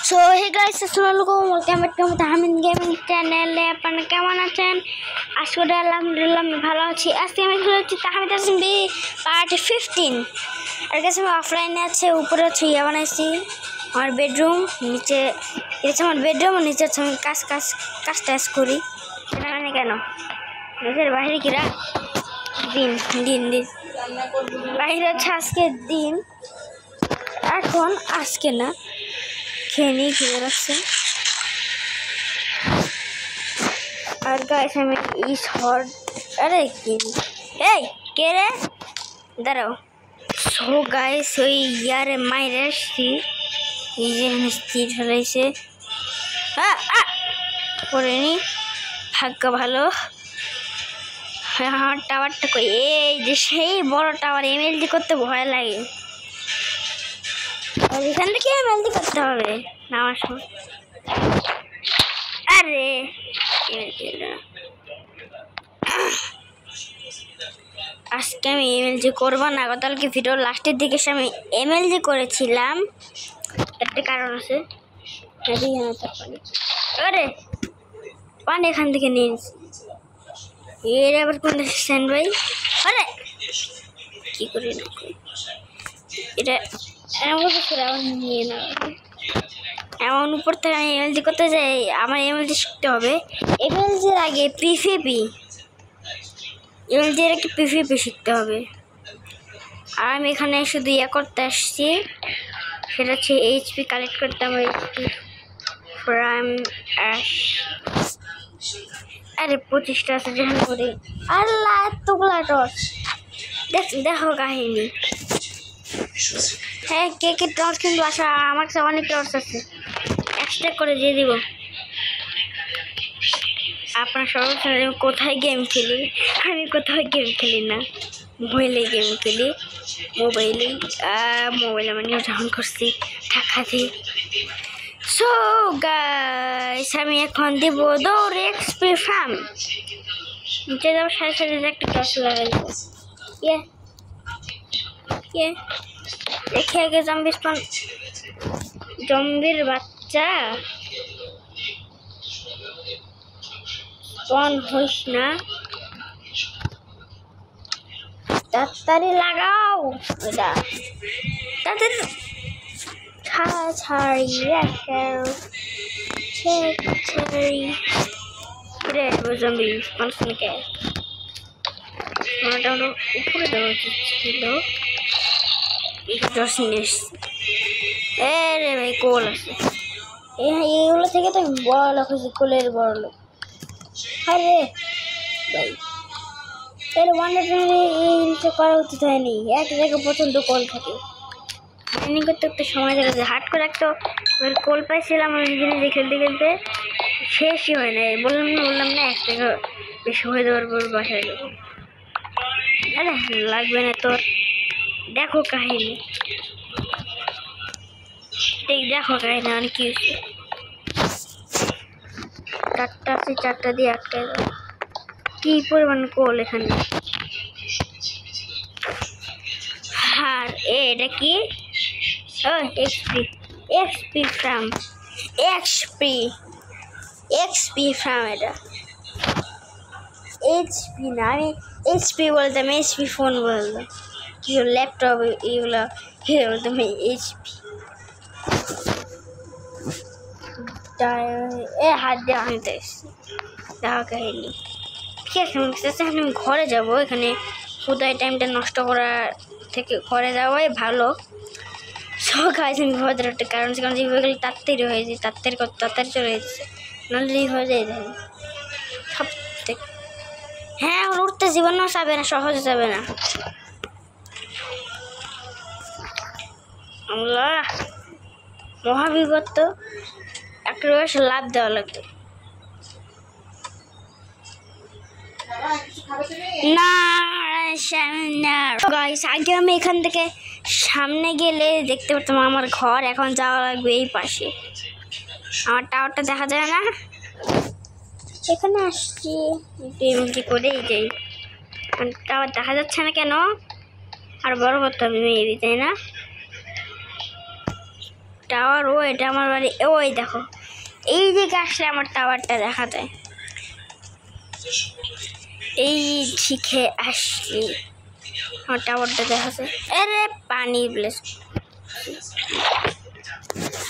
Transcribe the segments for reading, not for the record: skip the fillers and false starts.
So hey guys, আসসালামু আলাইকুম, welcome back to Tahmid gaming চ্যানেলে। আপনারা কেমন আছেন? আজকে আলহামদুলিল্লাহ আমি ভালো আছি। আজকে আমি খেলছি তাহমিদ বি পার্ট 15। আর কাছে আমি অফলাইনে আছে, উপরে হচ্ছে ইয়ে বানাইছি আমার বেডরুম, নিচে এটা আমার বেডরুম, নিচে হচ্ছে আমি কাজ টাজ করি। সেখানে কেন দেশের বাইরে কিরা দিন দিন দিন বাইরে হচ্ছে আজকে দিন, এখন আজকে না খেয়ে নিয়ে ফিরে আসছে। আর গাইস আমি এই শর্ট আরে কি এই কে রে দাঁড়াও। সো গাইস ওই ইয়ারে মাইরে আসছি, এই যে স্থির ফেলাইছে করেনি, ভাগ্য ভালো। আমার টাওয়ারটা কই, এই যে সেই বড় টাওয়ার, এমএলজি করতে ভয় লাগে। আর এখান থেকে এমএলজি করতে হবে না আমার সময়। আরে আজকে আমি এমএলজি করবো না, গতকালকে ভিডিও লাস্টের দিকে আমি এমএলজি করেছিলাম, একটা কারণ আছে। আরে পানি এখান থেকে নিয়ে নিচ্ছি, এর আবার কোন স্ট্যান্ড ভাই। আরে কি করি না এটা এমন নিয়ে না, এমন উপর থেকে আমি এমএলজি করতে যাই, আমার এমএলজি শিখতে হবে। এমএলজির আগে পিভিপি, এমএলজির আগে পিভিপি শিখতে হবে। আর আমি এখানে শুধু ইয়ে করতে আসছি, সেটা হচ্ছে এইচপি কালেক্ট করতে হবে। এইচপি প্রাইম অ্যাশ, আরে 25টা আছে যেখানে করে। আল্লাহ এতগুলা টর্চ, দেখো কাহিনী। হ্যাঁ কে কে টর্চ কিন্তু আসা, আমার কাছে অনেক টর্চ আছে, এক্সট্রা করে দিয়ে দিব। আপনার সবাই আমি কোথায় গেম খেলি, আমি কোথাও গেম খেলি না, মোবাইলে গেম খেলি। মোবাইলে আমি নিউ ডাউন করছি টাকা দিয়ে। সো গাইস আমি এখন দিব দৌড় এক্সপি ফার্ম, নিচে যাবো সাথে সাথে একটা টর্চ লাগাই। দেখে আগে জম্বির বাচ্চা স্পন হইস না, তাড়াতাড়ি লাগাও এটা, তাড়াতাড়ি ছাড়ি রাখাও ছাড়ি রে জম্বি মানুষকে উপরে দেওয়া উচিত ছিল। রে ভাই কোল আছে, এইগুলো থেকে তো বড় লোক হয়েছি, কোলের বড় লোক। আরে ভাই এর এই জিনিসটা করা উচিত হয়নি, এক জায়গায় পর্যন্ত কল থাকে। ট্রেনিং করতে একটু সময় লাগে, হাট করে একটা কল পাইছিলাম ওই জিনিস খেলতে খেলতে, শেষই হয় না। বললাম না এক জায়গা বেশি হয়ে যাওয়ার পর বাসায় যাবো। আরে লাগবে না তোর, দেখো কাহিনী, দেখো কাহিনী অনেক কি হয়েছে। 4টা আছে, 4টা দিয়ে 1টা কি পরিমাণ কোল এখানে। আর এটা কি এক্সপি ফ্রাম এটা এইচপি না, আমি এইচপি বলতাম, এইচপি ফোন বলতাম, কি ল্যাপটপ এগুলো বলতাম এইচপি। হাত দেওয়া আনতে এসছি, দেখা কাহিনি। ঠিক আছে আমি ঘরে যাবো, এখানে কোথায় টাইমটা নষ্ট করার থেকে ঘরে যাওয়াই ভালো। সব গাছ আমি ঘরে একটা কারণ আছে, কারণ যেভাবে গেলে তাড়াতাড়ি হয়েছে, তাড়াতাড়ি চলে যাচ্ছে, নাহলে হয়ে যায় সব থেকে। হ্যাঁ এখন উঠতে জীবন যাবে না, সহজে যাবে না। আল্লাহ মহাবিপত্ত, একটা লাভ দেওয়া লাগবে না। গাইস আগে আমি এখান থেকে সামনে গেলে দেখতে পারতাম আমার ঘর, এখন যাওয়া লাগবে এই পাশে। আমার টাওয়ারটা দেখা যায় না, এখানে আসছি এমনি করেই যাই, টাওয়ার দেখা যাচ্ছে না কেন। আর বড় করতে হবে মেবি, তাই না? টাওয়ার, ও এটা আমার বাড়ি। ওই দেখো এই দিকে আসলে আমার টাওয়ারটা দেখা যায়, এই দিকে আসলে আমার টাওয়ারটা দেখা যায়। আরে পানি ব্লেস,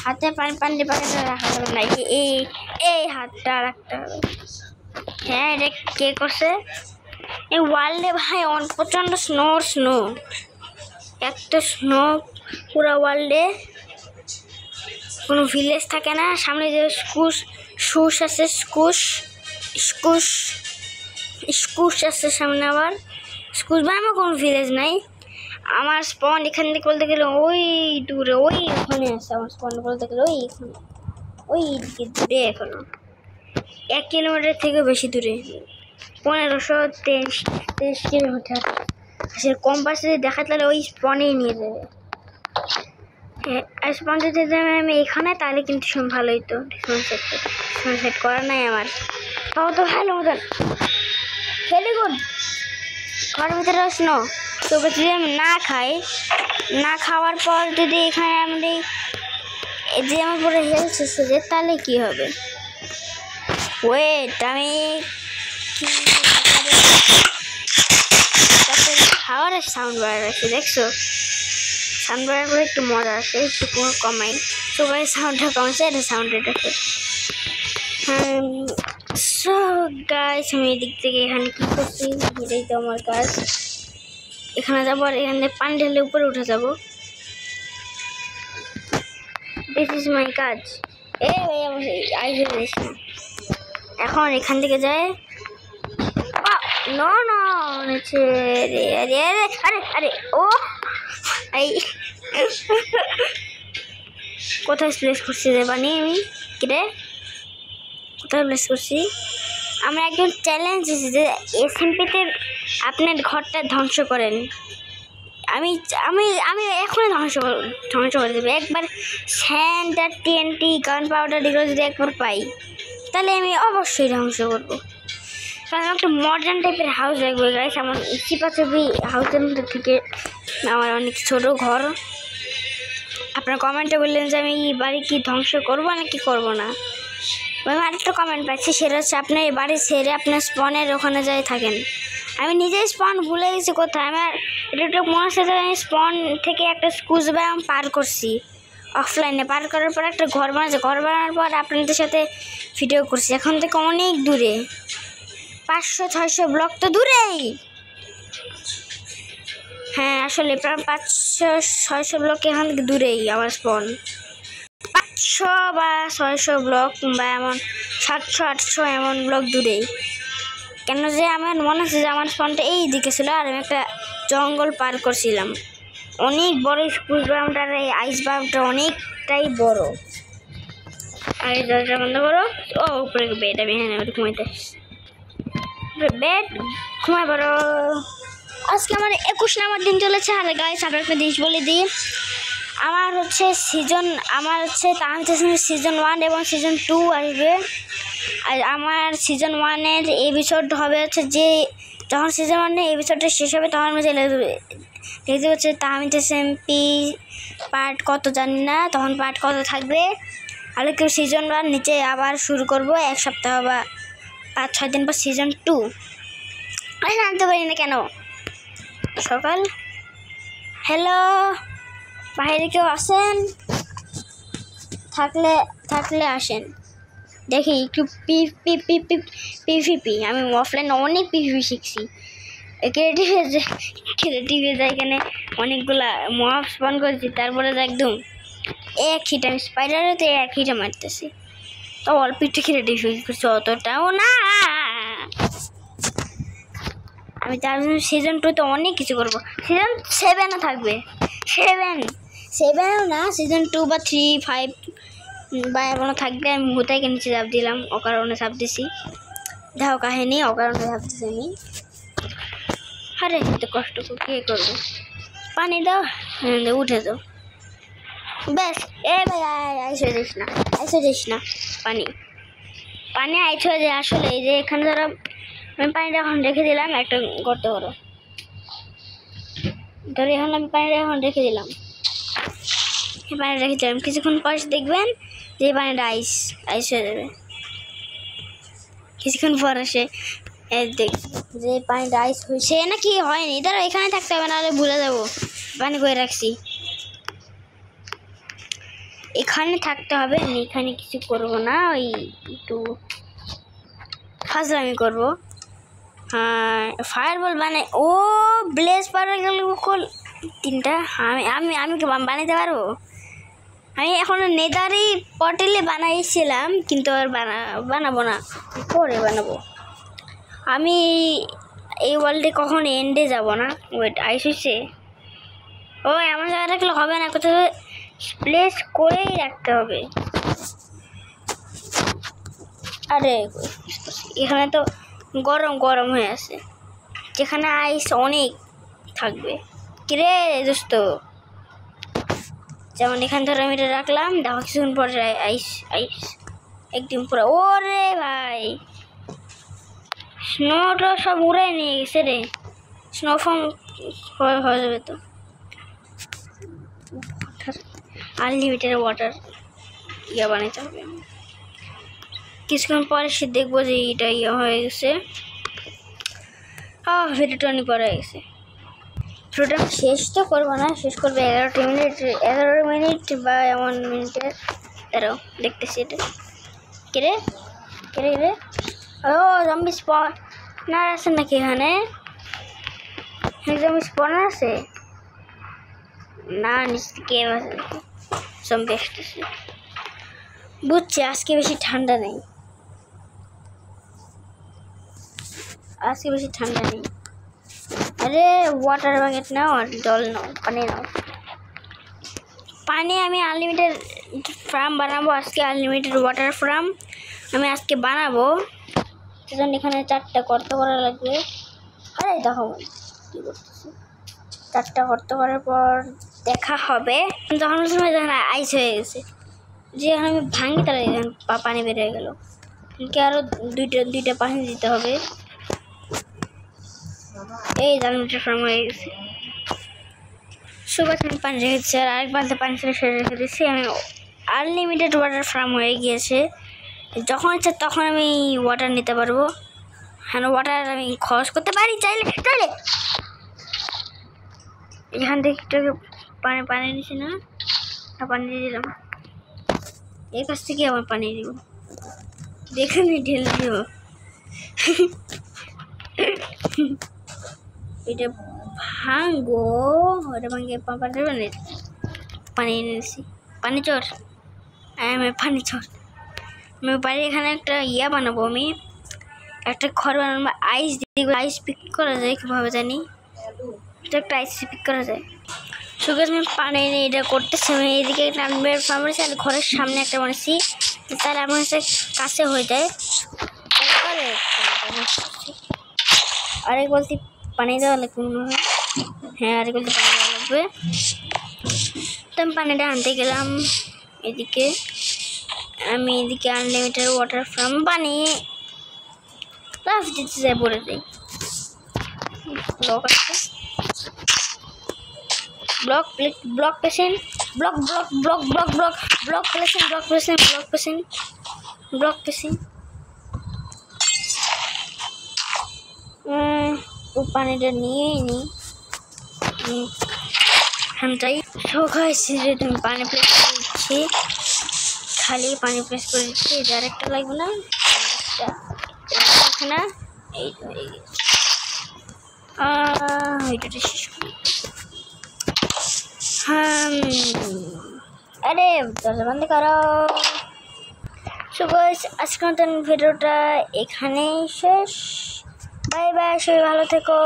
হাতে পানি পানি পানিটা রাখা যাবে না, এই এই হাতটা রাখতে হবে। হ্যাঁ এটা কে করছে? এই ওয়ার্ল্ডে ভাই প্রচণ্ড স্নো, এত স্নো পুরো ওয়ার্ল্ডে, কোনো ভিলেজ থাকে না। সামনে যে স্কুশ আছে, স্কুশ আছে সামনে, আবার স্কুশ বা আমার কোনো ভিলেজ নাই। আমার স্পন এখান থেকে বলতে গেলে ওই দূরে, ওই ওখানে আছে আমার স্পন বলতে গেলে, ওই এখানে, ওই দিকে দূরে, এখনো 1 কিলোমিটার থেকে বেশি দূরে, 1523 কিলোমিটার। সে কম্পাসে যদি দেখা তাহলে ওই স্পনেই নিয়ে যাবে। হ্যাঁ স্পন যদি আমি এখানে, তাহলে কিন্তু ভালো হইতো। সেট করা নাই আমার, তাও তো ভালো মতন ভেরি গুড। ঘরের ভিতরে স্নো, তো যদি আমি না খাই, না খাওয়ার পর যদি এখানে আমি যে আমার পুরো হেলথ এসেছে, তাহলে কি হবে? ওয়েট, আমি খাওয়ারের সাউন্ড বার আছে, দেখছো? সাউন্ড বার করে একটু মজা আছে, একটু কমাই, সবাই সাউন্ডটা কমাচ্ছে, এটা সাউন্ড এটাকে। সো গাইস, আমি এদিক থেকে এখানে কি করছি, এটাই তো আমার কাজ। এখানে যাবো আর এখান থেকে পানি ঢেলে উপরে উঠে যাবো, দিস ইজ মাই কাজ। এখন এখান থেকে যায়, নো নো আরে আরে আরে ও এই কোথায় প্লেস করছি রে বানি? আমি কিরে কোথায় প্লেস করছি? আমরা একজন চ্যালেঞ্জ দিয়েছি যে এসএমপিতে আপনার ঘরটা ধ্বংস করেন। আমি আমি আমি এখনই ধ্বংস করে দেবো একবার। স্যান্ড আর টিএনটি গান পাউডার এগুলো যদি একবার পাই, তাহলে আমি অবশ্যই ধ্বংস করবো। কারণ একটা মডার্ন টাইপের হাউস লাগবে গাইস। আমার চিপাচাপি হাউসের মধ্যে থেকে আমার অনেক ছোটো ঘর। আপনারা কমেন্টে বললেন যে আমি এই বাড়ি কি ধ্বংস করবো নাকি করবো না। আমি আরেকটা কমেন্ট পাচ্ছি, সেটা হচ্ছে আপনি এই বাড়ি ছেড়ে আপনার স্পনের ওখানে যাই থাকেন। আমি নিজেই স্পন ভুলে গেছি কোথায়। আমার এটা একটু মনে হচ্ছে যে আমি স্পন থেকে একটা স্কুজ ব্যায়াম পার করছি অফলাইনে, পার করার পর একটা ঘর বানাচ্ছে, ঘর বানানোর পর আপনাদের সাথে ভিডিও করছি। এখন থেকে অনেক দূরে, 500-600 ব্লক তো দূরেই। হ্যাঁ আসলে প্রায় 500-600 ব্লক এখান থেকে দূরেই আমার স্পন। 500 বা 600 ব্লক বা এমন 700-800 এমন ব্লক দূরেই। কেন যে আমার মনে হচ্ছে যে আমার স্পনটা এই দিকে ছিল, আর আমি একটা জঙ্গল পার করছিলাম। অনেক বড় স্কুল ব্যায়ামটার, এই আইস ব্যায়ামটা অনেকটাই বড়। আর এই দরজা বন্ধ করো। ও উপরে বেড, আমি হ্যাঁ ঘুমাইতে বেড ঘুমাই বড়। আজকে আমার 21 নম্বর দিন চলেছে। আর গাইস আপনার একটা জিনিস বলে দিই, আমার হচ্ছে তাহমিদ সিজন 1 এবং সিজন 2 আসবে। আর আমার সিজন 1-এর এপিসোড হবে হচ্ছে, যে যখন সিজন 1-এর এপিসোডটা শেষ হবে তখন আমি দেখতে হচ্ছে তাহমিদ এসএমপি পার্ট কত জানি না, তখন পার্ট কত থাকবে। আর কেউ সিজন 1 নিচে আবার শুরু করব 1 সপ্তাহ বা 5-6 দিন পর সিজন 2। আমি জানতে পারি না কেন সকাল। হ্যালো, বাইরে কেউ আসেন? থাকলে আসেন, দেখি একটু পিভিপি। আমি অফলাইনে অনেক পিভিপি শিখছি। ক্রিয়েটিভে যাই, এখানে অনেকগুলা মব স্পন করেছি, তারপরে একদম এক হিট আমি স্পাইডারে তো এক হিটে মারতেছি। তো অল্প একটু ক্রিয়েটিভ করছি, অতটাও না। আমি তার সিজন 2-তে অনেক কিছু করবো। সিজন 7-ও থাকবে, 7-ও না, সিজন 2 বা 3, 5 বা এমনও থাকবে। আমি ভূতাইকে নিচে চাপ দিলাম, অকারণে চাপ দিছি। দেখো কাহিনী, অকারণে চাপ দিছি আমি। আরে এত কষ্ট কে করবো? পানি দাও, উঠে যাও ব্যাস। এ ভাই আইস হয়ে যাইস না, পানি আইস হয়ে যায়। আসলে এই যে এখানে ধরো আমি পানিটা এখন রেখে দিলাম, একটা গর্ত করো ধরে, এখন আমি পানিটা এখন রেখে দিলাম। এই পানিটা রেখে দিলাম, কিছুক্ষণ পর দেখবেন যে এই পানিটা আইস আইস হয়ে যাবে। কিছুক্ষণ পর এসে দেখ যে পানিটা আইস হয়েছে নাকি হয়নি, ধরো এখানে থাকতে হবে, নাহলে ভুলে যাবো পানি করে রাখছি। এখানে থাকতে হবে, আমি এখানে কিছু করব না, ওই একটু ফাজলামি করব। হ্যাঁ ফায়ার বল বানাই, ও ব্লেজ পাওয়ার গেল তিনটা, আমি আমি আমি বানাইতে পারবো। আমি এখন নেদারি পটেলে বানাইছিলাম, কিন্তু আর বানাবো না, পরে বানাবো। আমি এই ওয়ার্ল্ডে কখন এন্ডে যাব না। ওয়েট আইস হচ্ছে, ও এমন জায়গায় রাখলে হবে না, কোথাও প্লেস করেই রাখতে হবে। আরে এখানে তো গরম গরম হয়ে আছে, যেখানে আইস অনেক থাকবে। কিরে দোস্ত, যেমন এখানে ধরো আমি এটা রাখলাম, দেখো কিছুক্ষণ পর আইস আইস একদম পুরো। ওরে ভাই স্নোটা সব উড়াই নিয়ে গেছে রে, স্নোফল হয়ে যাবে তো। আনলিমিটেড ওয়াটার ইয়া বানাইতে হবে। কিছুক্ষণ পরে সে দেখবো যে এটা ইয়ে হয়ে গেছে। ভিডিওটা অনেক বড় হয়ে গেছে। ভিডিওটা শেষ তো করবো না, শেষ করবো 11 মিনিট বা এমন মিনিটের। তারও দেখতেছি এটা কিরে কিরে রে, ও জম্বি স্পনার আছে নাকি এখানে? জম্বি স্পনার আছে না, নিশ্চিত কেউ আছে, জম্বি আসতেছে। বুঝছি আজকে বেশি ঠান্ডা নেই, আজকে বেশি ঠান্ডা নেই। আরে ওয়াটার বাকেট নাও আর জল নাও, পানি নাও। পানি আমি আনলিমিটেড ফার্ম বানাবো আজকে, আনলিমিটেড ওয়াটার ফার্ম আমি আজকে বানাবো। সেজন্য এখানে 4টা গর্ত করা লাগবে। আরে দেখো কী করতেছি, 4টা গর্ত করার পর দেখা হবে যখন যখন আইস হয়ে গেছে। যে এখন আমি ভাঙি তাহলে পানি বের হয়ে গেল, কি আরও দুইটা পানি দিতে হবে। এই আনলিমিটেড ফার্ম হয়ে গেছে। সুগার আমি পানি রেখেছি, আর আরেক বালতি পানি ছেড়ে সেরে রেখে দিচ্ছি। আমি আনলিমিটেড ওয়াটার ফার্ম হয়ে গিয়েছে, যখন ইচ্ছা তখন আমি ওয়াটার নিতে পারবো। হ্যাঁ ওয়াটার আমি খরচ করতে পারি চাইলে। এখান থেকে একটু পানি নিছি না, পানি দিয়ে দিলাম। এর কাছ থেকে আমার পানি দিব, দেখে আমি ঢেলে দিব। এটা ভাঙবো, ওটা ভাঙিয়ে পানি এনেছি। পানি চর, আমি পানি চর। আমি বাড়ি এখানে একটা ইয়া বানাবো, আমি একটা ঘর বানাবো। আইস দিয়ে আইস পিক করা যায় কীভাবে জানি, এটা একটা আইস পিক করা যায়। সুগার আমি পানি নিয়ে এটা করতেছি। আমি এইদিকে নামবের ফার্মেসি আর ঘরের সামনে একটা বানাচ্ছি, তাহলে আমার কাছে হয়ে যায়। আরেক বলছি পানি দেওয়া লাগবে মনে হয়, হ্যাঁ আরেক বলতে পানি দেওয়া লাগবে। তো আমি পানিটা আনতে গেলাম এদিকে। আমি এদিকে আনলিমিটেড ওয়াটার ফার্ম বানিয়ে লাভ দিতে যাই, বলে যাই। ব্লক আছে, ব্লক পেশেন্ট, ব্লক পেশেন্ট। ও পানিটা নিয়েই নি এখানটাই শোকাইছি যে তুমি পানি প্লেস করে দিচ্ছি, খালি পানি প্রেস করে দিচ্ছি। এটা আরেকটা লাগবে না, না এই তো হয়ে গেছে। ভিডিওটা শেষ করি। আরে দরজা বন্ধ করো। সো গাইস আজকের মতন ভিডিওটা এখানেই শেষ। বাই বাই, সবাই ভালো থেকো।